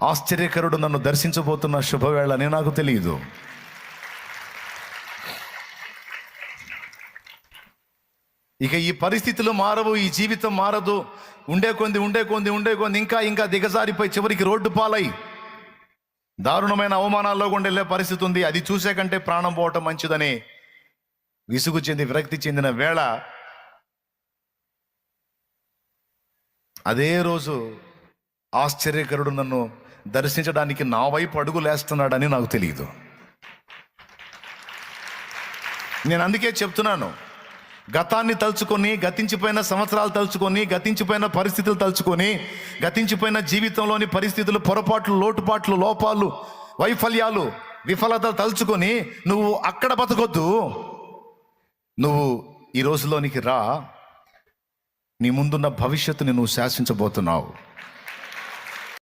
ఆశ్చర్యకరుడు నన్ను దర్శించబోతున్న శుభవేళని నాకు తెలియదు. ఇక ఈ పరిస్థితులు మారవు, ఈ జీవితం మారదు. ఉండే కొంది ఇంకా దిగజారిపోయి చివరికి రోడ్డు పాలై దారుణమైన అవమానాల్లో కూడా వెళ్ళే పరిస్థితి ఉంది. అది చూసే కంటే ప్రాణం పోవటం మంచిదని విసుగు చెంది విరక్తి చెందిన వేళ అదే రోజు ఆశ్చర్యకరుడు నన్ను దర్శించడానికి నా వైపు అడుగులేస్తున్నాడని నాకు తెలియదు. నేను అందుకే చెప్తున్నాను, గతాన్ని తలుచుకొని, గతించిపోయిన సంవత్సరాలు తలుచుకొని, గతించిపోయిన పరిస్థితులు తలుచుకొని, గతించిపోయిన జీవితంలోని పరిస్థితులు, పొరపాట్లు, లోటుపాట్లు, లోపాలు, వైఫల్యాలు, విఫలతలు తలుచుకొని నువ్వు అక్కడ బతకొద్దు. నువ్వు ఈ రోజులోనికి రా. నీ ముందున్న భవిష్యత్తుని నువ్వు శాసించబోతున్నావు.